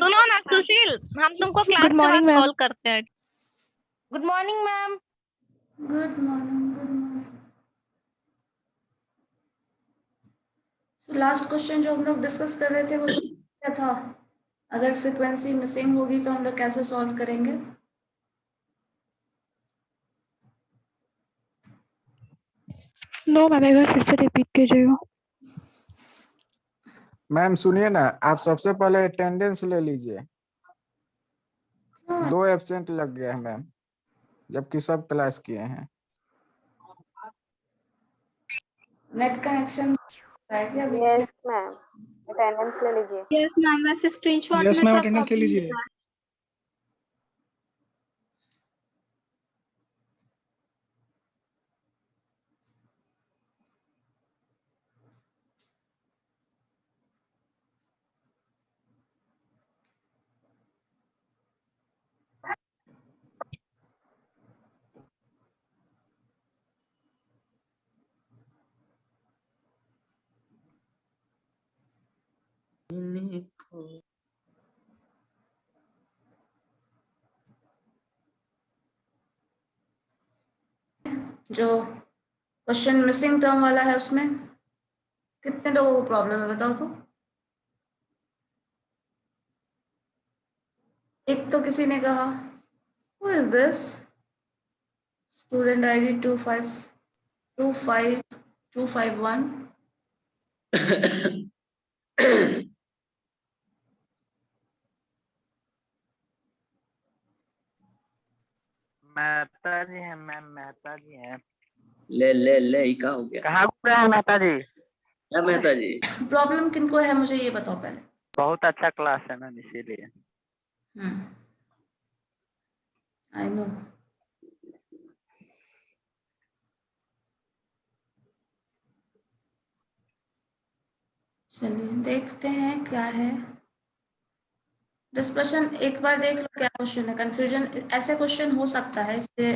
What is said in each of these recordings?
सुनो ना सुशील, हम तुमको क्लास गुड के मॉर्निंग बाद मैम। कॉल करते हैं। Good morning ma'am. Good morning, good morning. So last question जो हम लोग डिस्कस कर रहे थे वो क्या था? अगर फ्रीक्वेंसी मिसिंग होगी तो हम लोग कैसे सॉल्व करेंगे? नो मैम, एक बार फिर से रिपीट कीजिएगा। मैम सुनिए ना, आप सबसे पहले अटेंडेंस ले लीजिए। 2 एब्सेंट लग गया है मैम, जबकि सब क्लास किए हैं। नेट कनेक्शन है क्या बीच में? यस मैम, अटेंडेंस ले लीजिए। यस मैम, वैसे स्क्रीनशॉट यस में मैम, थोड़ा अटेंडेंस ले प्रॉब्लम लीजिए। होता है। जो क्वेश्चन मिसिंग टर्म वाला है उसमें कितने लोगों को प्रॉब्लम है बताओ तो। एक तो किसी ने कहा who is this student ID 2525251। Mehta ji है मैम, मेहता जी है। ले ले ले ही का हो गया। कहाँ घूम रहे हैं मेहता जी? क्या मेहता जी? प्रॉब्लम किनको है मुझे ये बताओ पहले। बहुत अच्छा क्लास है मैम, इसीलिए। I know. चलिए देखते हैं क्या है डिस्कशन। एक बार देख लो क्या क्वेश्चन है। कंफ्यूजन ऐसे क्वेश्चन हो सकता है, इसलिए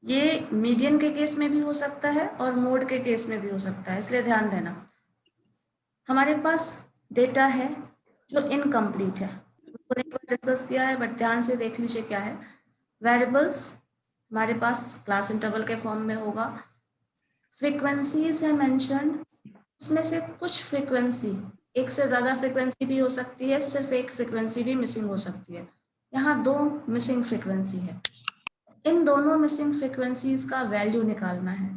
ये मीडियन के केस में भी हो सकता है और मोड के केस में भी हो सकता है, इसलिए ध्यान देना। हमारे पास डेटा है जो इनकम्प्लीट है, उसको एक बार डिस्कस किया है, बट ध्यान से देख लीजिए क्या है। वेरिएबल्स हमारे पास क्लास इंटरवल के फॉर्म में होगा। फ्रीक्वेंसीज है मेंशन्ड, उसमें से कुछ फ्रीक्वेंसी, एक से ज़्यादा फ्रीक्वेंसी भी हो सकती है, सिर्फ एक फ्रीक्वेंसी भी मिसिंग हो सकती है। यहाँ 2 मिसिंग फ्रीक्वेंसी है, इन दोनों मिसिंग फ्रीक्वेंसीज का वैल्यू निकालना है।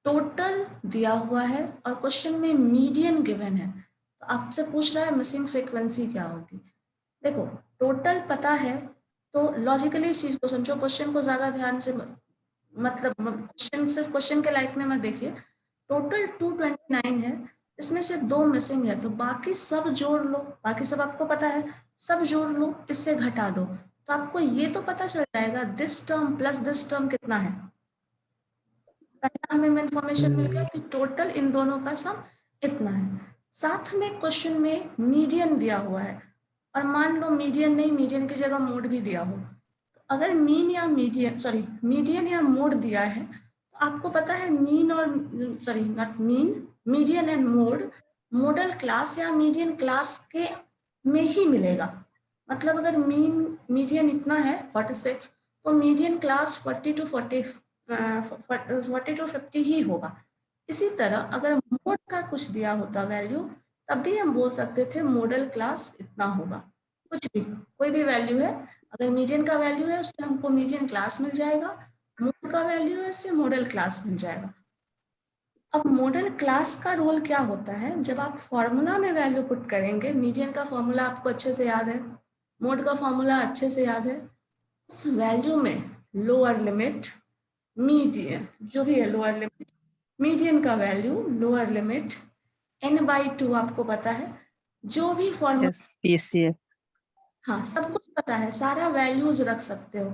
टोटल दिया हुआ है और क्वेश्चन में मीडियन गिवन है, तो आपसे पूछ रहा है मिसिंग फ्रीक्वेंसी क्या होगी। देखो टोटल पता है तो लॉजिकली इस चीज को समझो, क्वेश्चन को ज्यादा ध्यान से मतलब क्वेश्चन सिर्फ क्वेश्चन के लाइक में मत देखिए। टोटल 229 है, इसमें से 2 मिसिंग है, तो बाकी सब जोड़ लो, बाकी सब आपको पता है, सब जोड़ लो, इससे घटा दो, तो आपको ये तो पता चल जाएगा this term plus this term कितना है। पहला हमें इंफॉर्मेशन मिल गया कि टोटल इन दोनों का सम इतना है। साथ में क्वेश्चन में मीडियन दिया हुआ है, और मान लो मीडियन नहीं, मीडियन की जगह मोड भी दिया हो, तो अगर मीडियन या मोड दिया है तो आपको पता है median and mode model class या मीडियन क्लास के में ही मिलेगा। मतलब अगर मीडियन इतना है 46, तो मीडियन क्लास 40 to 50 ही होगा। इसी तरह अगर मोड का कुछ दिया होता वैल्यू, तब भी हम बोल सकते थे मॉडल क्लास इतना होगा। कुछ भी कोई भी वैल्यू है, अगर मीडियन का वैल्यू है उससे हमको मीडियन क्लास मिल जाएगा, मोड का वैल्यू है उससे मॉडल क्लास मिल जाएगा। अब मॉडल क्लास का रोल क्या होता है, जब आप फॉर्मूला में वैल्यू पुट करेंगे, मीडियन का फॉर्मूला आपको अच्छे से याद है, मोड का फॉर्मूला अच्छे से याद है, उस वैल्यू में लोअर लिमिट मीडियन जो भी है, लोअर लिमिट मीडियन का वैल्यू लोअर लिमिट n/2 आपको पता है, जो भी फॉर्मूला हाँ सब कुछ पता है, सारा वैल्यूज रख सकते हो।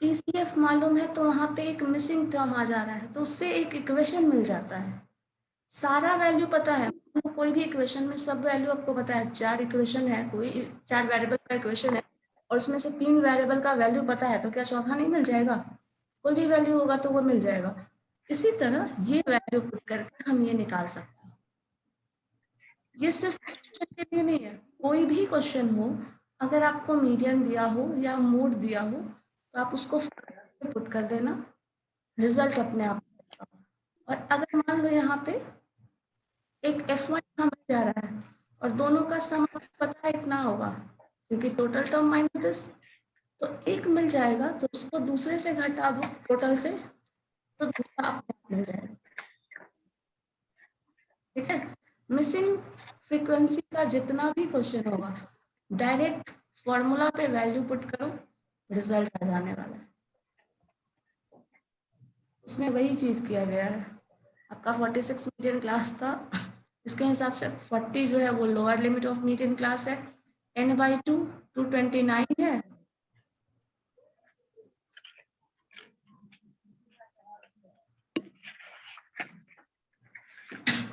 पीसीएफ मालूम है तो वहां पे एक मिसिंग टर्म आ जा रहा है, तो उससे एक इक्वेशन मिल जाता है। सारा वैल्यू पता है, कोई भी इक्वेशन में सब वैल्यू आपको पता है। 4 इक्वेशन है, कोई 4 वेरिएबल का इक्वेशन है, और उसमें से 3 वेरिएबल का वैल्यू पता है, तो क्या चौथा नहीं मिल जाएगा? कोई भी वैल्यू होगा तो वो मिल जाएगा। इसी तरह ये वैल्यू पुट करके हम ये निकाल सकते हैं। ये सिर्फ के लिए नहीं है, कोई भी क्वेश्चन हो, अगर आपको मीडियन दिया हो या मोड दिया हो तो आप उसको पुट कर देना, रिजल्ट अपने आप आएगा। और अगर मान लो यहाँ पे एक F1 यहाँ मिल जा रहा है और दोनों का सम आपको पता है इतना होगा, क्योंकि टोटल टर्म माइनस दिस, तो एक मिल जाएगा तो उसको दूसरे से घटा दो टोटल से, तो दूसरा अपने आप मिल जाएगा। ठीक है, मिसिंग फ्रीक्वेंसी का जितना भी क्वेश्चन होगा डायरेक्ट फॉर्मूला पे वैल्यू पुट करो, रिजल्ट आ जाने वाला है। इसमें वही चीज किया गया है। आपका 46 मीडियन क्लास था, इसके हिसाब से 40 जो है वो lower limit of median class है, n/2 229 है,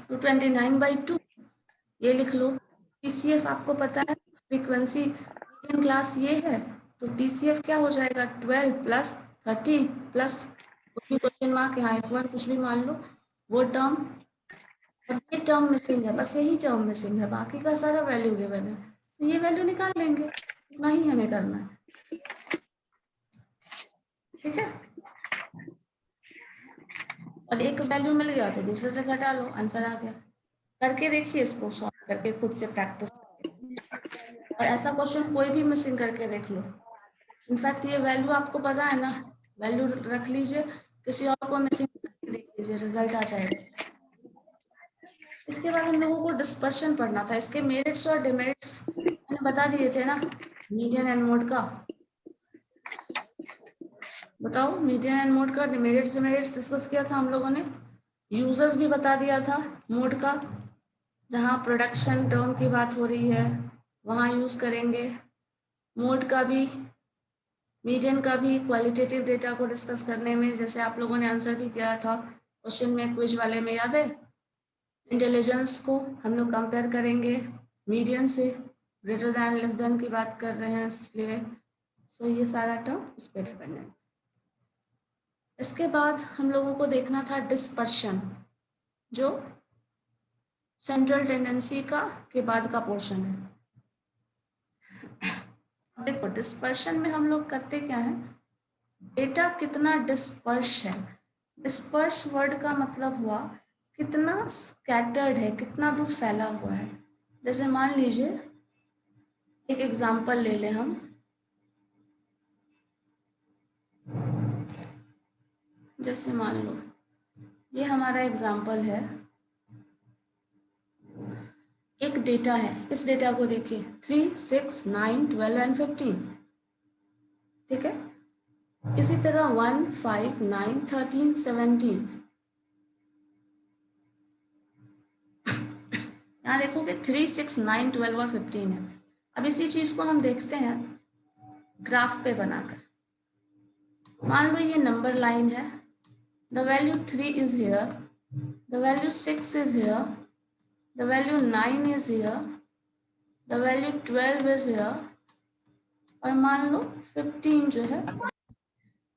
तो 29/2 ये लिख लो। पीसीएफ आपको पता है, फ्रीक्वेंसी मीडियन क्लास ये है, तो पीसीएफ क्या हो जाएगा 12 प्लस 30 प्लस कुछ भी क्वेश्चन मार्क यहाँ F1 कुछ भी मान लो वो टर्म, और ये टर्म मिसिंग है, बस यही टर्म मिसिंग है, बाकी का सारा वैल्यू गिवन है, तो ये वैल्यू निकाल लेंगे, इतना ही हमें करना है। ठीक है, और एक वैल्यू मिल गया तो दूसरे से घटा लो, आंसर आ गया। करके देखिए इसको, सॉल्व करके खुद से प्रैक्टिस करके, और ऐसा क्वेश्चन कोई भी मिसिंग करके देख लो। इनफैक्ट ये वैल्यू आपको पता है ना, वैल्यू रख लीजिए, किसी और को मिसिंग करके देख लीजिए, रिजल्ट आ जाएगा। इसके बाद हम लोगों को डिस्पर्शन पढ़ना था, इसके मेरिट्स और डिमेरिट्स मैंने बता दिए थे ना, मीडियन एंड मोड का। बताओ, मीडियन एंड मोड का डिमेरिट्स डिमेरिट्स डिस्कस किया था हम लोगों ने, यूजर्स भी बता दिया था मोड का, जहाँ प्रोडक्शन टर्म की बात हो रही है वहाँ यूज करेंगे। मोड का भी, मीडियन का भी क्वालिटेटिव डेटा को डिस्कस करने में, जैसे आप लोगों ने आंसर भी किया था क्वेश्चन में, क्विज वाले में, याद है? इंटेलिजेंस को हम लोग कंपेयर करेंगे मीडियन से, ग्रेटर दैन लेस दैन की बात कर रहे हैं इसलिए, सो ये सारा टर्म उस पर डिपेंडेंट। इसके बाद हम लोगों को देखना था डिस्पर्शन, जो सेंट्रल टेंडेंसी का के बाद का पोर्शन है। देखो, डिस्पर्शन में हम लोग करते क्या है, डेटा कितना डिस्पर्श है। डिस्पर्श वर्ड का मतलब हुआ कितना स्कैटर्ड है, कितना दूर फैला हुआ है। जैसे मान लीजिए एक एग्जांपल ले लें हम, जैसे मान लो ये हमारा एग्जांपल है, एक डेटा है, इस डेटा को देखिए 3, 6, 9, 12 एंड 15। ठीक है, इसी तरह 1, 5, 9, 13, 17। यहाँ देखोगे 3, 6, 9, 12 और 15 है। अब इसी चीज को हम देखते हैं ग्राफ पे बनाकर। मान लो ये नंबर लाइन है, the value 3 is here, the value 6 is here, the value 9 is here, the value 12 is here, और मान लो 15 जो है,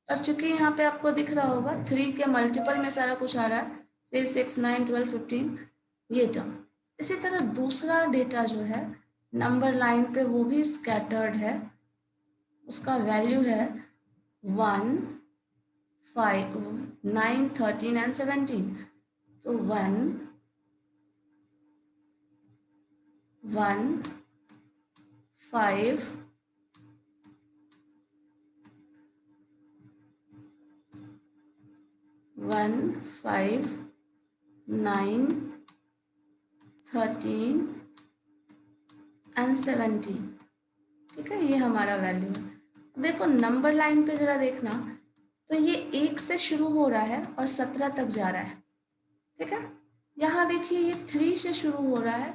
और चूंकि यहाँ पे आपको दिख रहा होगा 3 के मल्टीपल में सारा कुछ आ रहा है, 3, 6, 9, 12, 15 ये टर्म। इसी तरह दूसरा डेटा जो है नंबर लाइन पे, वो भी स्कैटर्ड है, उसका वैल्यू है 1, 5, 9, 13 एंड 17। तो 1, 1, 5, 1, 5, 9, 13 एंड 17। ठीक है, ये हमारा वैल्यू है। देखो नंबर लाइन पे जरा देखना, तो ये 1 से शुरू हो रहा है और 17 तक जा रहा है। ठीक है, यहाँ देखिए ये 3 से शुरू हो रहा है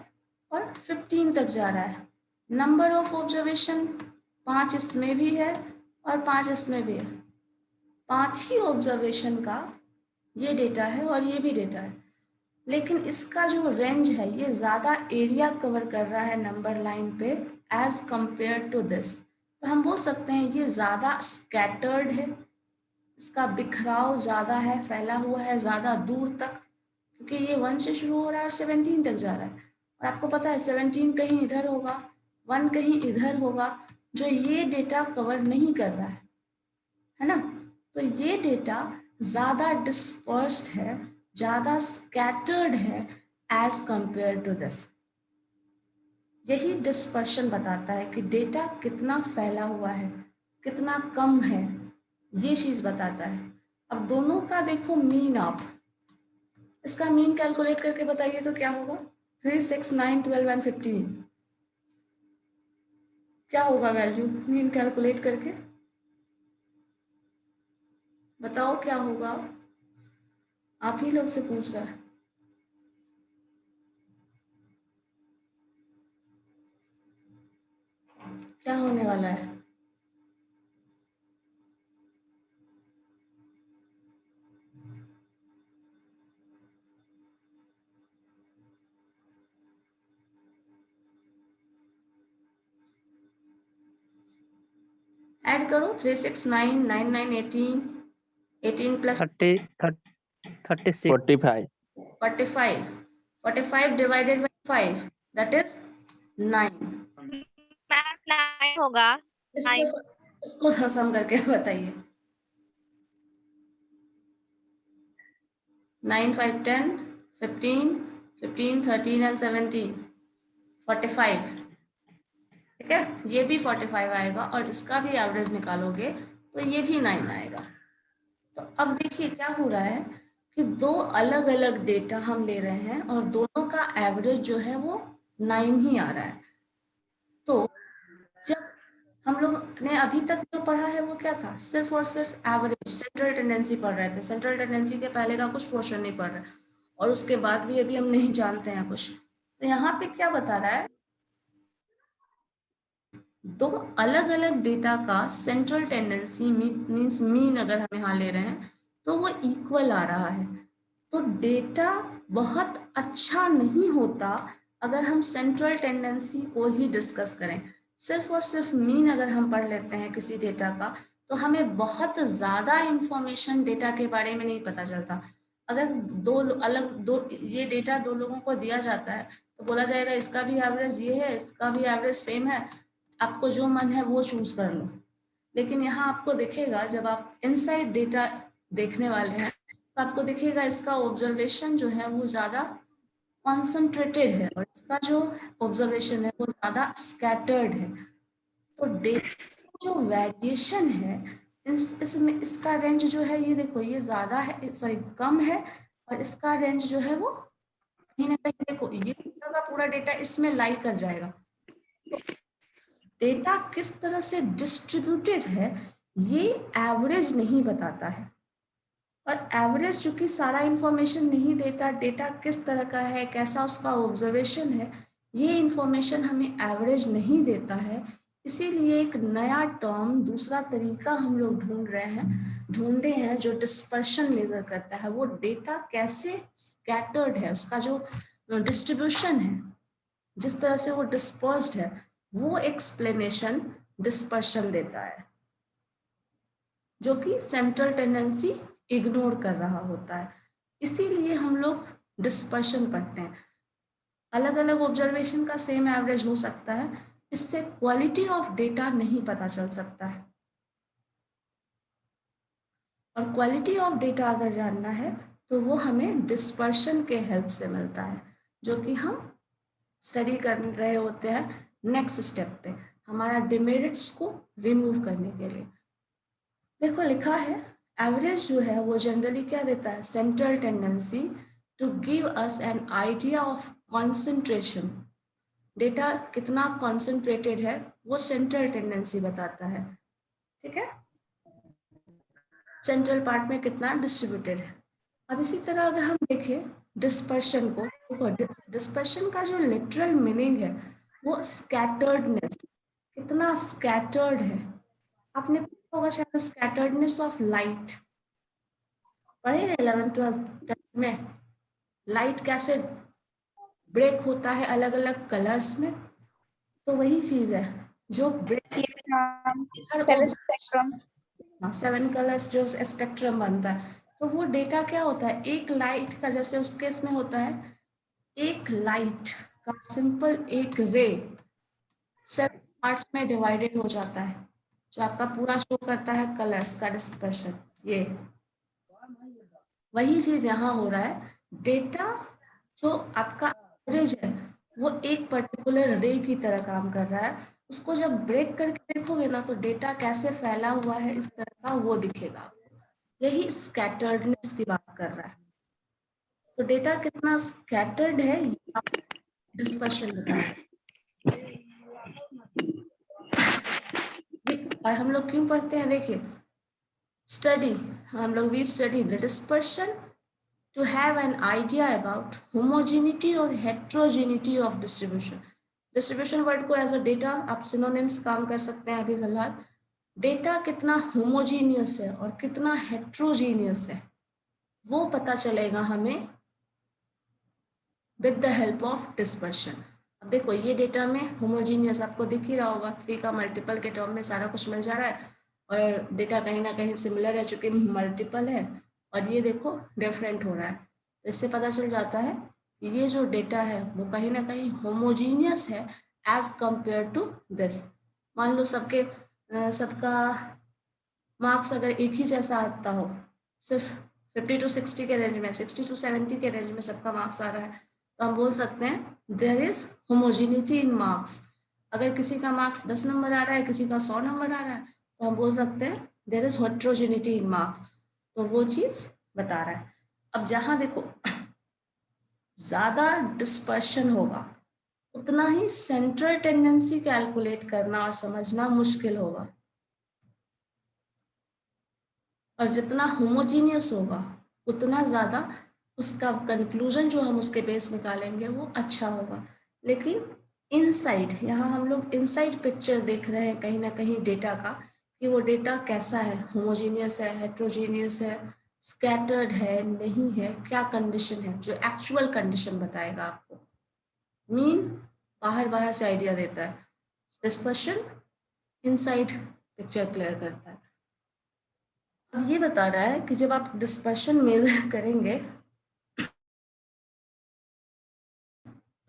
और 15 तक जा रहा है। नंबर ऑफ ऑब्जर्वेशन 5 इसमें भी है और 5 इसमें भी है, 5 ही ऑब्जर्वेशन का ये डेटा है और ये भी डेटा है, लेकिन इसका जो रेंज है ये ज़्यादा एरिया कवर कर रहा है नंबर लाइन पे एज कंपेयर टू दिस। तो हम बोल सकते हैं ये ज़्यादा स्कैटर्ड है, इसका बिखराव ज़्यादा है, फैला हुआ है ज़्यादा दूर तक, क्योंकि ये 1 से शुरू हो रहा है और 17 तक जा रहा है। और आपको पता है 17 कहीं इधर होगा 1 कहीं इधर होगा जो ये डेटा कवर नहीं कर रहा है ना। तो ये डेटा ज्यादा डिस्पर्स्ड है, ज्यादा स्कैटर्ड है एज कंपेयर टू दिस। यही डिस्पर्शन बताता है कि डेटा कितना फैला हुआ है, कितना कम है, ये चीज बताता है। अब दोनों का देखो मीन, आप इसका मीन कैलकुलेट करके बताइए तो क्या होगा। 3, 6, 9, 12 एंड 15 क्या होगा वैल्यू मीन कैलकुलेट करके बताओ क्या होगा। आप ही लोग से पूछ रहा है। क्या होने वाला है? ऐड करो 3, 6, 9, 9, 9, 18, 18 plus 36 45 45, 45 divided by 5 that is 9। Ma'am 9 होगा। इसको सम करके बताइए। 9, 5, 10, 15, 15, 13 एंड 17, 45। ठीक है, ये भी 45 आएगा और इसका भी एवरेज निकालोगे तो ये भी 9 आएगा। तो अब देखिए क्या हो रहा है कि दो अलग अलग डेटा हम ले रहे हैं और दोनों का एवरेज जो है वो 9 ही आ रहा है। तो जब हम लोग ने अभी तक जो पढ़ा है वो क्या था, सिर्फ और सिर्फ एवरेज सेंट्रल टेंडेंसी पढ़ रहे थे। सेंट्रल टेंडेंसी के पहले का कुछ पोर्शन नहीं पढ़ रहे और उसके बाद भी अभी हम नहीं जानते हैं कुछ। तो यहाँ पे क्या बता रहा है, दो अलग अलग डेटा का सेंट्रल टेंडेंसी मींस मीन अगर हम यहाँ ले रहे हैं तो वो इक्वल आ रहा है। तो डेटा बहुत अच्छा नहीं होता अगर हम सेंट्रल टेंडेंसी को ही डिस्कस करें। सिर्फ और सिर्फ मीन अगर हम पढ़ लेते हैं किसी डेटा का तो हमें बहुत ज्यादा इंफॉर्मेशन डेटा के बारे में नहीं पता चलता। अगर दो ये डेटा दो लोगों को दिया जाता है तो बोला जाएगा इसका भी एवरेज ये है, इसका भी एवरेज सेम है, आपको जो मन है वो चूज कर लो। लेकिन यहाँ आपको दिखेगा जब आप इनसाइड डेटा देखने वाले हैं तो आपको दिखेगा इसका ऑब्जर्वेशन जो है वो ज्यादा कॉन्सेंट्रेटेड है और इसका जो ऑब्जर्वेशन है वो ज्यादा स्कैटर्ड है। तो डेटा जो वेरिएशन है इसमें इसका रेंज जो है ये देखो ये ज्यादा है, सॉरी कम है, और इसका रेंज जो है वो कहीं ना कहीं देखो ये पूरा का पूरा डेटा इसमें लाई कर जाएगा। तो डेटा किस तरह से डिस्ट्रीब्यूटेड है ये एवरेज नहीं बताता है, और एवरेज चूंकि सारा इंफॉर्मेशन नहीं देता, डेटा किस तरह का है, कैसा उसका ऑब्जर्वेशन है, ये इंफॉर्मेशन हमें एवरेज नहीं देता है। इसीलिए एक नया टर्म, दूसरा तरीका हम लोग ढूंढे हैं जो डिस्पर्शन मेजर करता है। वो डेटा कैसे स्कैटर्ड है, उसका जो डिस्ट्रीब्यूशन है, जिस तरह से वो डिस्पर्स्ड है, वो एक्सप्लेनेशन डिस्पर्शन देता है, जो कि सेंट्रल टेंडेंसी इग्नोर कर रहा होता है। इसीलिए हम लोग डिस्पर्शन पढ़ते हैं। अलग अलग ऑब्जर्वेशन का सेम एवरेज हो सकता है, इससे क्वालिटी ऑफ डेटा नहीं पता चल सकता है। और क्वालिटी ऑफ डेटा अगर जानना है तो वो हमें डिस्पर्शन के हेल्प से मिलता है, जो कि हम स्टडी कर रहे होते हैं नेक्स्ट स्टेप पे, हमारा डिमेरिट्स को रिमूव करने के लिए। देखो लिखा है एवरेज जो है वो जनरली क्या देता है, central tendency to give us an idea of concentration. Data कितना कॉन्सेंट्रेटेड है वो सेंट्रल टेंडेंसी बताता है। ठीक है, सेंट्रल पार्ट में कितना डिस्ट्रीब्यूटेड है। अब इसी तरह अगर हम देखें डिस्पर्शन को, देखो डिस्पर्शन का जो लिटरल मीनिंग है वो स्कैटर्डनेस, कितना स्कैटर्ड है। आपने पढ़ा होगा शायद स्कैटर्डनेस ऑफ लाइट, पढ़े हैं 11th 12th में, लाइट कैसे ब्रेक होता है अलग अलग कलर्स में। तो वही चीज है जो ब्रेक 7 कलर्स जो स्पेक्ट्रम बनता है। तो वो डेटा क्या होता है, एक लाइट का, जैसे उस केस में होता है एक लाइट का सिंपल एक रे 7 पार्ट्स में डिवाइडेड हो जाता है, जो आपका पूरा शो करता है कलर्स का डिस्पर्शन। ये वही चीज यहाँ हो रहा है। डेटा जो आपका एवरेज है वो एक पर्टिकुलर रे की तरह काम कर रहा है, उसको जब ब्रेक करके देखोगे ना तो डेटा कैसे फैला हुआ है इस तरह का वो दिखेगा आपको। यही स्कैटर्डनेस की बात कर रहा है। तो डेटा कितना स्कैटर्ड है ये आपको डिस्पर्शन बताएगा। और हम लोग क्यों पढ़ते हैं, देखिए स्टडी, हम लोग we study the dispersion to have an idea about homogeneity or heterogeneity of distribution. Distribution word को as a data आप synonyms काम कर सकते हैं अभी फिलहाल। डेटा कितना होमोजीनियस है और कितना हेट्रोजीनियस है वो पता चलेगा हमें with the help of dispersion. अब देखो ये डेटा में होमोजीनियस आपको दिख ही रहा होगा, 3 का मल्टीपल के टर्म में सारा कुछ मिल जा रहा है, और डेटा कहीं ना कहीं सिमिलर है चूंकि मल्टीपल है, और ये देखो डिफरेंट हो रहा है। तो इससे पता चल जाता है कि ये जो डेटा है वो कहीं ना कहीं होमोजीनियस है एज कंपेयर टू दिस। मान लो सबका मार्क्स अगर एक ही जैसा आता हो, सिर्फ 50 to 60 के रेंज में, 60 to 70 के रेंज में सबका मार्क्स आ रहा है, तो हम बोल सकते हैं there is homogeneity in marks. अगर किसी का मार्क्स 10 नंबर आ रहा है, किसी का 100 नंबर आ रहा है, तो हम बोल सकते हैं there is heterogeneity in marks. तो वो चीज बता रहा है। अब जहां देखो ज्यादा डिस्पर्शन होगा उतना ही सेंट्रल टेंडेंसी कैलकुलेट करना और समझना मुश्किल होगा, और जितना होमोजीनियस होगा उतना ज्यादा उसका कंक्लूजन जो हम उसके बेस निकालेंगे वो अच्छा होगा। लेकिन इनसाइड, यहाँ हम लोग इनसाइड पिक्चर देख रहे हैं कहीं ना कहीं डेटा का, कि वो डेटा कैसा है, होमोजीनियस है, हेट्रोजीनियस है, स्कैटर्ड है, नहीं है, क्या कंडीशन है, जो एक्चुअल कंडीशन बताएगा आपको। मीन बाहर से आइडिया देता है, डिस्पर्शन इनसाइड पिक्चर क्लियर करता है। अब ये बता रहा है कि जब आप डिस्पर्शन मेजर करेंगे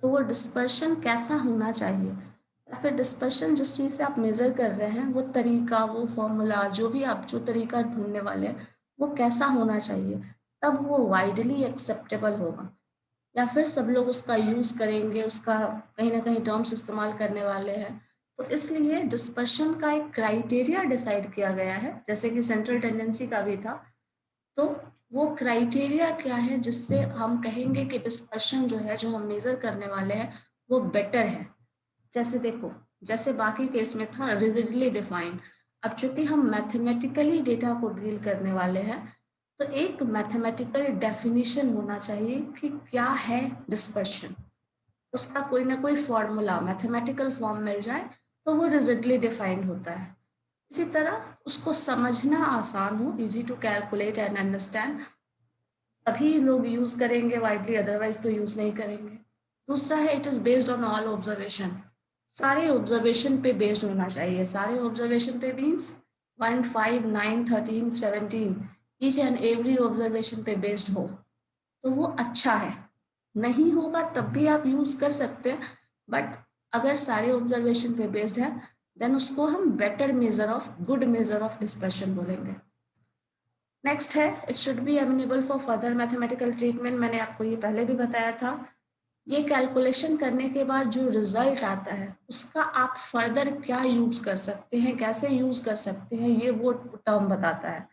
तो वो डिस्पर्शन कैसा होना चाहिए, या फिर डिस्पर्शन जिस चीज़ से आप मेजर कर रहे हैं वो तरीका, वो फॉर्मूला, जो भी आप जो तरीका ढूंढने वाले हैं वो कैसा होना चाहिए, तब वो वाइडली एक्सेप्टेबल होगा, या फिर सब लोग उसका यूज़ करेंगे, उसका कहीं ना कहीं टर्म्स इस्तेमाल करने वाले हैं। तो इसलिए डिस्पर्शन का एक क्राइटेरिया डिसाइड किया गया है, जैसे कि सेंट्रल टेंडेंसी का भी था। तो वो क्राइटेरिया क्या है जिससे हम कहेंगे कि डिस्पर्शन जो है, जो हम मेजर करने वाले हैं वो बेटर है। जैसे देखो, जैसे बाकी केस में था रिजिडली डिफाइंड, अब चूंकि हम मैथमेटिकली डेटा को डील करने वाले हैं तो एक मैथमेटिकल डेफिनेशन होना चाहिए कि क्या है डिस्पर्शन, उसका कोई ना कोई फॉर्मूला मैथमेटिकल फॉर्म मिल जाए तो वो रिजिडली डिफाइंड होता है। इसी तरह उसको समझना आसान हो, easy to calculate and understand, तभी लोग यूज करेंगे वाइडली, अदरवाइज तो यूज नहीं करेंगे। दूसरा है it is based on all observation, सारे ऑब्जर्वेशन पे बेस्ड होना चाहिए। सारे ऑब्जर्वेशन पे means 1, 5, 9, 13, 17 each and every observation पे बेस्ड हो तो वो अच्छा है। नहीं होगा तब भी आप यूज कर सकते हैं, बट अगर सारे ऑब्जर्वेशन पे बेस्ड है देन उसको हम better measure of, good measure of dispersion बोलेंगे। नेक्स्ट है it should be amenable for further mathematical treatment. मैंने आपको ये पहले भी बताया था, ये कैलकुलेशन करने के बाद जो रिजल्ट आता है उसका आप फर्दर क्या यूज कर सकते हैं, कैसे यूज कर सकते हैं, ये वो टर्म बताता है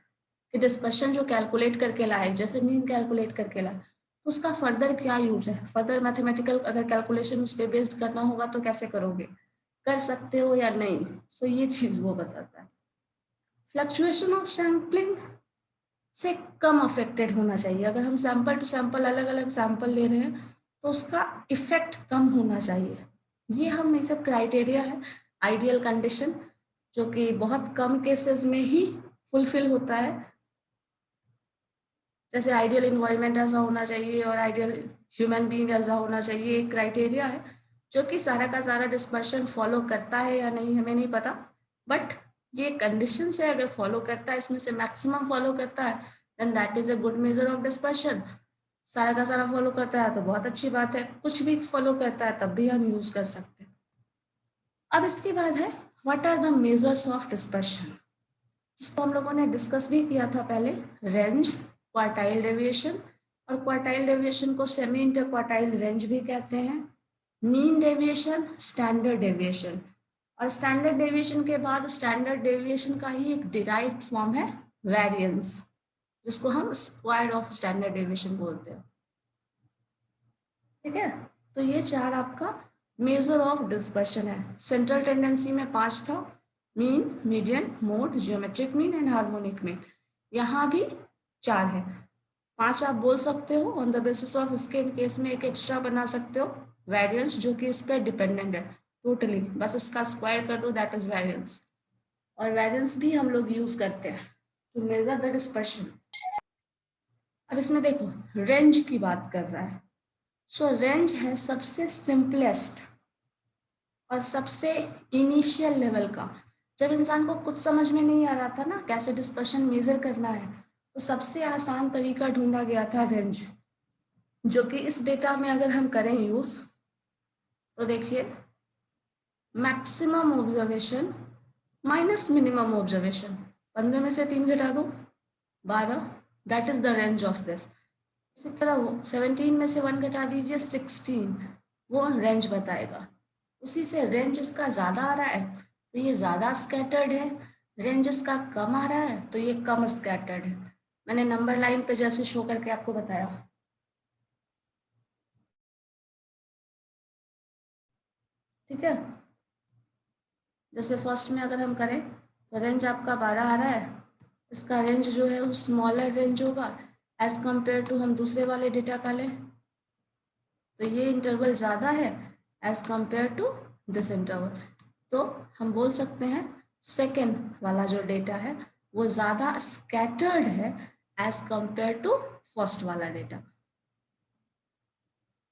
कि डिस्पर्शन जो कैलकुलेट करके लाए, जैसे मीन कैलकुलेट करके लाए, उसका फर्दर क्या यूज है, फर्दर मैथमेटिकल अगर कैलकुलेशन उस पर बेस्ड करना होगा तो कैसे करोगे, कर सकते हो या नहीं। सो ये चीज वो बताता है। फ्लक्चुएशन ऑफ सैम्पलिंग से कम अफेक्टेड होना चाहिए। अगर हम सैंपल टू सैंपल अलग अलग सैंपल ले रहे हैं तो उसका इफेक्ट कम होना चाहिए। ये हम ये सब क्राइटेरिया है। आइडियल कंडीशन जो कि बहुत कम केसेस में ही फुलफिल होता है, जैसे आइडियल इन्वायरमेंट ऐसा होना चाहिए और आइडियल ह्यूमन बीइंग ऐसा होना चाहिए, एक क्राइटेरिया है जो कि सारा का सारा डिस्पर्शन फॉलो करता है या नहीं हमें नहीं पता, बट ये कंडीशन से अगर फॉलो करता है, इसमें से मैक्सिमम फॉलो करता है, then that is a good measure of dispersion. सारा का सारा फॉलो करता है तो बहुत अच्छी बात है, कुछ भी फॉलो करता है तब भी हम यूज कर सकते हैं। अब इसके बाद है what are the measures of dispersion, जिसको हम लोगों ने डिस्कस भी किया था पहले, रेंज, क्वार्टाइल डेविएशन, और क्वार्टाइल डेविएशन को सेमी इंटर क्वार्टाइल रेंज भी कहते हैं, मीन डेविएशन, स्टैंडर्ड डेविएशन, और स्टैंडर्ड डेविएशन के बाद स्टैंडर्ड डेविएशन का ही एक डिराइव्ड फॉर्म है वेरिएंस, जिसको हम स्क्वायर ऑफ स्टैंडर्ड डेविएशन बोलते हैं। ठीक है, तो ये चार आपका मेजर ऑफ डिस्पर्शन है। सेंट्रल टेंडेंसी में 5 था, mean, median, mode, geometric mean and harmonic mean. यहाँ भी 4 है, 5 आप बोल सकते हो। ऑन द बेसिस ऑफ इसके केस में एक एक्स्ट्रा बना सकते हो, वेरिएंस, जो कि इस पर डिपेंडेंट है टोटली, बस इसका स्क्वायर कर दो, दैट इज वेरिएंस। और वेरिएंस भी हम लोग यूज करते हैं टू मेजर द डिस्पर्शन। अब इसमें देखो रेंज की बात कर रहा है। सो रेंज है सबसे सिंपलेस्ट और सबसे इनिशियल लेवल का। जब इंसान को कुछ समझ में नहीं आ रहा था ना कैसे डिस्पर्शन मेजर करना है, तो सबसे आसान तरीका ढूंढा गया था रेंज, जो कि इस डेटा में अगर हम करें यूज, तो देखिए maximum observation minus minimum observation, 15 में से 3 घटा दो 12, that is the range of this. इसी तरह वो 17 में से 1 घटा दीजिए 16, वो रेंज बताएगा। उसी से रेंज इसका ज़्यादा आ रहा है तो ये ज़्यादा स्कैटर्ड है, रेंज इसका कम आ रहा है तो ये कम स्कैटर्ड है। मैंने नंबर लाइन पे जैसे शो करके आपको बताया। ठीक है, जैसे फर्स्ट में अगर हम करें तो रेंज आपका 12 आ रहा है, इसका रेंज जो है वो स्मॉलर रेंज होगा एज कंपेयर टू हम दूसरे वाले डेटा का लें, तो ये इंटरवल ज़्यादा है as compared to this interval. तो हम बोल सकते हैं सेकेंड वाला जो डेटा है वो ज़्यादा स्कैटर्ड है एज कंपेयर टू फर्स्ट वाला डेटा।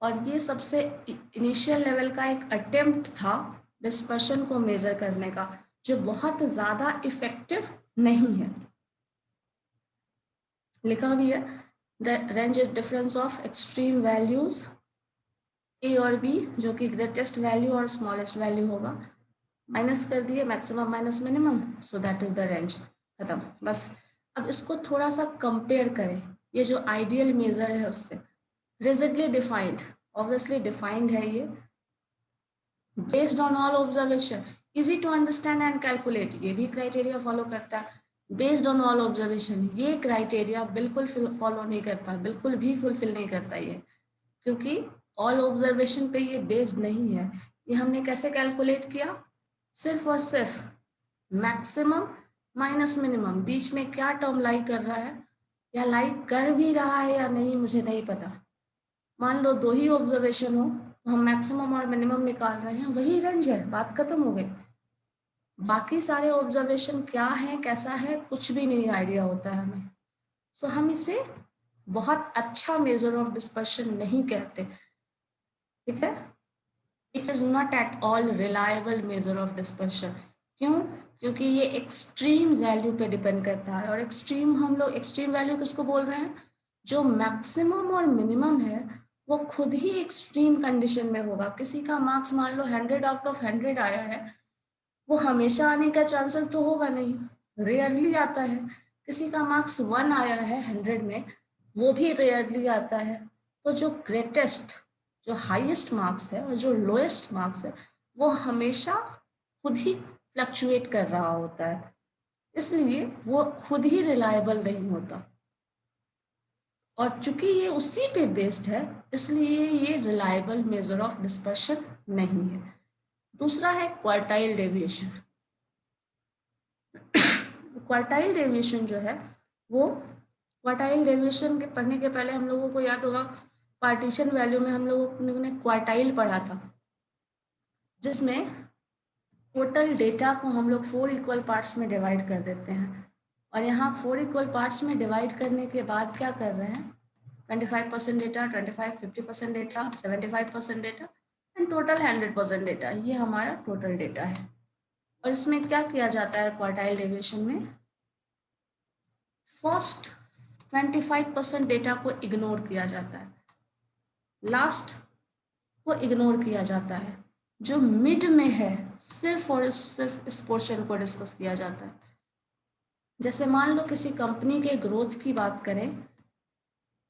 और ये सबसे इनिशियल लेवल का एक अटेम्प्ट था डिस्पर्शन को मेजर करने का, जो बहुत ज़्यादा इफेक्टिव नहीं है। लिखा भी है the range is difference of extreme values A और बी, जो कि ग्रेटेस्ट वैल्यू और स्मॉलेस्ट वैल्यू होगा, माइनस कर दिए maximum minus minimum, so that is the range. खत्म, बस। अब इसको थोड़ा सा कंपेयर करें ये जो आइडियल मेजर है उससे। रिजिडली डिफाइंड, ऑब्वियसली डिफाइंड है ये, based on all observation, easy to understand and calculate, ये भी क्राइटेरिया फॉलो करता है। बेस्ड ऑन ऑल ऑब्जर्वेशन, ये क्राइटेरिया बिल्कुल फॉलो नहीं करता, बिल्कुल भी फुलफिल नहीं करता ये, क्योंकि ऑल ऑब्जर्वेशन पे ये बेस्ड नहीं है। ये हमने कैसे कैलकुलेट किया, सिर्फ और सिर्फ मैक्सिमम माइनस मिनिमम, बीच में क्या टर्म लाई कर रहा है या लाई कर भी रहा है या नहीं मुझे नहीं पता। मान लो 2 ही ऑब्जर्वेशन हो तो हम मैक्सिमम और मिनिमम निकाल रहे हैं, वही रेंज है, बात खत्म हो गई। बाकी सारे ऑब्जर्वेशन क्या है कैसा है कुछ भी नहीं आइडिया होता है हमें, सो हम इसे बहुत अच्छा मेजर ऑफ डिस्पर्शन नहीं कहते। ठीक है, it is not at all reliable major of dispersion. क्यों? क्योंकि ये एक्सट्रीम वैल्यू पे डिपेंड करता है, और एक्सट्रीम हम लोग एक्सट्रीम वैल्यू किसको बोल रहे हैं, जो मैक्सिमम और मिनिमम है वो खुद ही एक्सट्रीम कंडीशन में होगा। किसी का मार्क्स मान लो 100 आउट ऑफ 100 आया है, वो हमेशा आने का चांसेस तो होगा नहीं, रेयरली आता है। किसी का मार्क्स 1 आया है 100 में, वो भी रेयरली आता है। तो जो ग्रेटेस्ट, जो हाईएस्ट मार्क्स है और जो लोएस्ट मार्क्स है वो हमेशा खुद ही फ्लक्चुएट कर रहा होता है, इसलिए वो खुद ही रिलायबल नहीं होता। और चूंकि ये उसी पे बेस्ड है इसलिए ये रिलायबल मेजर ऑफ डिस्पर्शन नहीं है। दूसरा है क्वार्टाइल डेविएशन। क्वार्टाइल डेविएशन जो है वो, क्वार्टाइल डेविएशन के पढ़ने के पहले हम लोगों को याद होगा पार्टीशन वैल्यू में हम लोगों ने क्वार्टाइल पढ़ा था, जिसमें टोटल डेटा को हम लोग 4 इक्वल पार्ट्स में डिवाइड कर देते हैं। और यहाँ 4 इक्वल पार्ट्स में डिवाइड करने के बाद क्या कर रहे हैं, 25% data, 50% data, 75% data and total 100% data, ये हमारा टोटल डेटा है। और इसमें क्या किया जाता है क्वार्टाइल डेविएशन में, फर्स्ट 25% डेटा को इग्नोर किया जाता है, लास्ट को इग्नोर किया जाता है, जो मिड में है सिर्फ और सिर्फ इस पोर्शन को डिस्कस किया जाता है। जैसे मान लो किसी कंपनी के ग्रोथ की बात करें,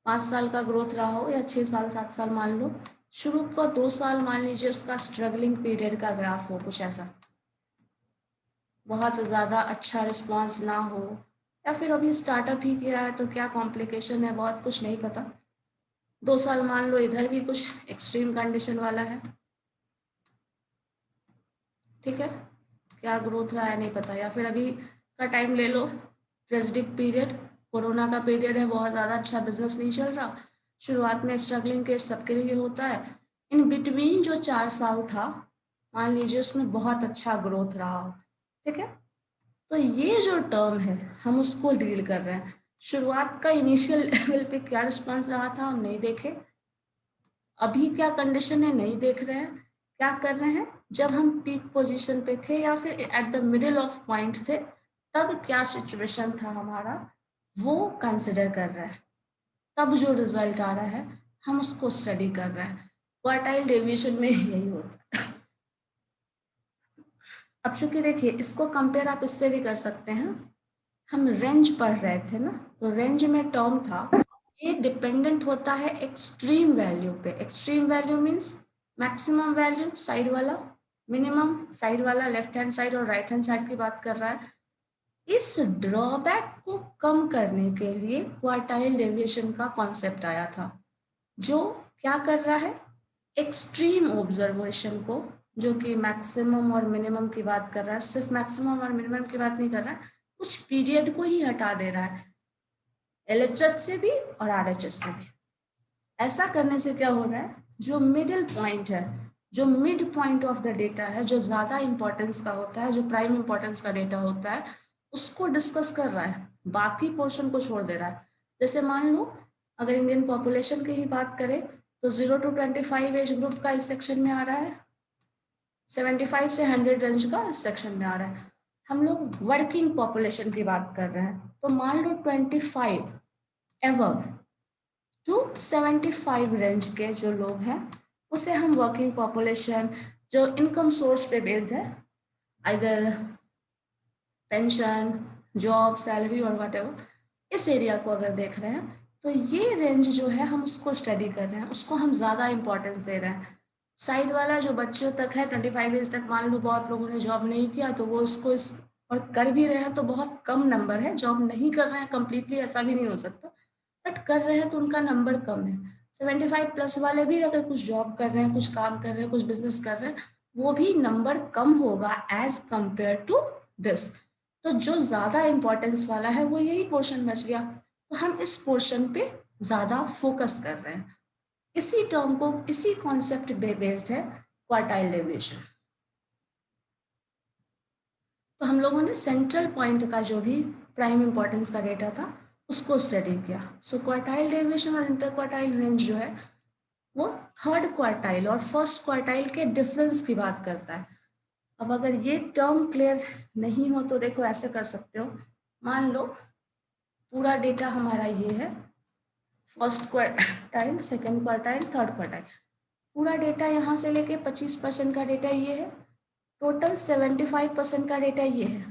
5 साल का ग्रोथ रहा हो या 6 साल 7 साल, मान लो शुरू का 2 साल मान लीजिए उसका स्ट्रगलिंग पीरियड का ग्राफ हो, कुछ ऐसा, बहुत ज़्यादा अच्छा रिस्पॉन्स ना हो, या फिर अभी स्टार्टअप ही किया है तो क्या कॉम्प्लिकेशन है, बहुत कुछ नहीं पता। 2 साल मान लो इधर भी कुछ एक्सट्रीम कंडीशन वाला है, ठीक है, क्या ग्रोथ रहा है नहीं पता। या फिर अभी का टाइम ले लो, ट्रेजिडिक पीरियड, कोरोना का पीरियड है, बहुत ज़्यादा अच्छा बिजनेस नहीं चल रहा, शुरुआत में स्ट्रगलिंग केस सबके लिए होता है। इन बिटवीन जो 4 साल था मान लीजिए उसमें बहुत अच्छा ग्रोथ रहा हो, ठीक है। तो ये जो टर्म है हम उसको डील कर रहे हैं। शुरुआत का इनिशियल लेवल पे क्या रिस्पॉन्स रहा था हम नहीं देखे, अभी क्या कंडीशन है नहीं देख रहे हैं, क्या कर रहे हैं, जब हम पीक पोजीशन पे थे या फिर at the middle of point थे तब क्या सिचुएशन था हमारा, वो कंसिडर कर रहे हैं। तब जो रिजल्ट आ रहा है हम उसको स्टडी कर रहे हैं। क्वार्टाइल डेविएशन में यही होता है। अब चूंकि देखिए इसको कंपेयर आप इससे भी कर सकते हैं, हम रेंज पढ़ रहे थे ना, तो रेंज में टर्म था, ये डिपेंडेंट होता है एक्सट्रीम वैल्यू पे। Extreme value means maximum value side वाला, मिनिमम साइड वाला, लेफ्ट हैंड साइड और राइट हैंड साइड की बात कर रहा है। इस ड्रॉबैक को कम करने के लिए क्वार्टाइल डेविएशन का कॉन्सेप्ट आया था, जो क्या कर रहा है, एक्सट्रीम ऑब्जर्वेशन को, जो कि मैक्सिमम और मिनिमम की बात कर रहा है, सिर्फ मैक्सिमम और मिनिमम की बात नहीं कर रहा है, कुछ पीरियड को ही हटा दे रहा है, LHS से भी और RHS से भी। ऐसा करने से क्या हो रहा है, जो मिडिल पॉइंट है, जो mid point of the data है, जो ज़्यादा इंपॉर्टेंस का होता है, जो प्राइम इंपॉर्टेंस का डेटा होता है, उसको डिस्कस कर रहा है, बाकी पोर्शन को छोड़ दे रहा है। जैसे मान लो अगर इंडियन पॉपुलेशन की ही बात करें तो 0 to 25 एज ग्रुप का इस सेक्शन में आ रहा है, 75 से 100 रेंज का इस सेक्शन में आ रहा है। हम लोग वर्किंग पॉपुलेशन की बात कर रहे हैं, तो मान लो 25 एबव टू 75 रेंज के जो लोग हैं उसे हम वर्किंग पॉपुलेशन, जो इनकम सोर्स पे बेस्ड है, आइदर पेंशन, जॉब, सैलरी और व्हाटएवर, इस एरिया को अगर देख रहे हैं तो ये रेंज जो है हम उसको स्टडी कर रहे हैं, उसको हम ज़्यादा इंपॉर्टेंस दे रहे हैं। साइड वाला जो बच्चों तक है 25 एज तक, मान लो बहुत लोगों ने जॉब नहीं किया तो वो उसको और कर भी रहे हैं तो बहुत कम नंबर है, जॉब नहीं कर रहे हैं कंप्लीटली ऐसा भी नहीं हो सकता, बट कर रहे हैं तो उनका नंबर कम है। 75 प्लस वाले भी अगर कुछ जॉब कर रहे हैं, कुछ काम कर रहे हैं, कुछ बिजनेस कर रहे हैं, वो भी नंबर कम होगा एज कंपेयर टू दिस। तो जो ज़्यादा इंपॉर्टेंस वाला है वो यही पोर्शन बच गया, तो हम इस पोर्शन पे ज़्यादा फोकस कर रहे हैं। इसी टर्म को, इसी कॉन्सेप्ट पे बेस्ड है क्वार्टाइल डेविएशन। तो हम लोगों ने सेंट्रल पॉइंट का जो भी प्राइम इंपॉर्टेंस का डेटा था उसको स्टडी किया। सो क्वार्टाइल डेविएशन और इंटर क्वार्टाइल रेंज जो है वो थर्ड क्वार्टाइल और फर्स्ट क्वार्टाइल के डिफरेंस की बात करता है। अब अगर ये टर्म क्लियर नहीं हो तो देखो ऐसे कर सकते हो, मान लो पूरा डेटा हमारा ये है, first quartile, second quartile, third quartile, पूरा डेटा यहाँ से लेके 25% का डेटा ये है, टोटल 75% का डेटा ये है।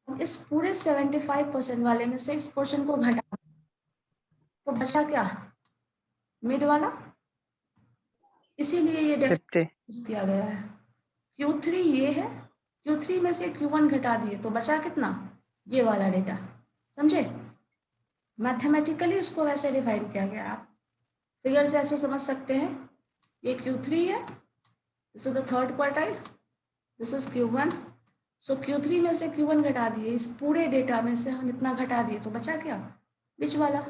अब इस पूरे 75% वाले में से इस पोर्शन को घटा तो बचा क्या, मिड वाला, इसीलिए ये डेफिनेशन किया गया है। Q3 ये है, Q3 में से Q1 घटा दिए तो बचा कितना, ये वाला डेटा, समझे। मैथमेटिकली उसको वैसे डिफाइन किया गया, आप फिगर से ऐसे समझ सकते हैं, ये Q3 है, this is the third quartile, this is Q1, so Q3 में से Q1 घटा दिए, इस पूरे डेटा में से हम इतना घटा दिए तो बचा क्या, बीच वाला,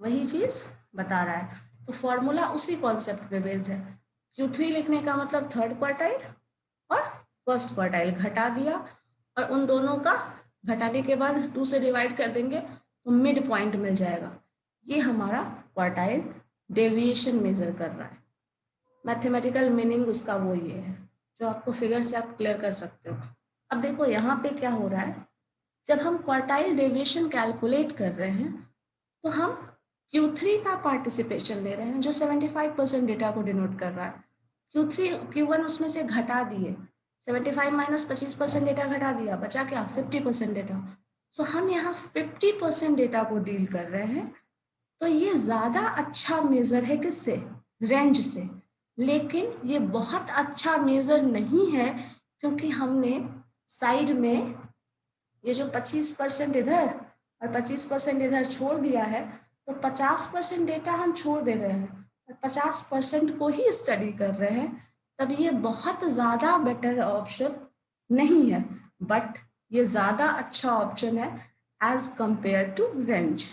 वही चीज बता रहा है। तो फॉर्मूला उसी कॉन्सेप्ट पे बेस्ड है। Q3 लिखने का मतलब थर्ड क्वार्टाइल और फर्स्ट क्वार्टाइल घटा दिया, और उन दोनों का घटाने के बाद 2 से डिवाइड कर देंगे तो मिड पॉइंट मिल जाएगा। ये हमारा क्वार्टाइल डेविएशन मेजर कर रहा है। मैथमेटिकल मीनिंग उसका वो ये है जो आपको फिगर से आप क्लियर कर सकते हो। अब देखो यहाँ पे क्या हो रहा है, जब हम क्वार्टाइल डेविएशन कैलकुलेट कर रहे हैं तो हम Q3 का पार्टिसिपेशन ले रहे हैं जो 75% डेटा को डिनोट कर रहा है। Q3 Q1 उसमें से घटा दिए, 75 माइनस 25% डेटा घटा दिया, बचा क्या 50% डेटा। सो हम यहाँ 50% डेटा को डील कर रहे हैं, तो ये ज्यादा अच्छा मेजर है किससे, रेंज से। लेकिन ये बहुत अच्छा मेजर नहीं है, क्योंकि हमने साइड में ये जो 25% इधर और 25% इधर छोड़ दिया है, तो 50% डेटा हम छोड़ दे रहे हैं और 50% को ही स्टडी कर रहे हैं, तब ये बहुत ज्यादा बेटर ऑप्शन नहीं है, बट ये ज्यादा अच्छा ऑप्शन है एज कंपेयर टू रेंज।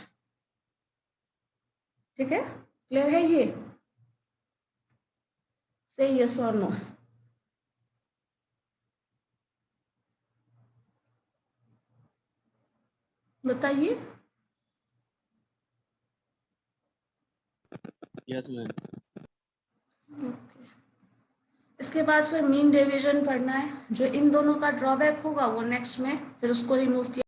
ठीक है, क्लियर है ये? से यस और नो। बताइए। Yes ma'am. ओके, इसके बाद फिर मीन डेविएशन पढ़ना है। जो इन दोनों का ड्रॉबैक होगा वो नेक्स्ट में फिर उसको रिमूव किया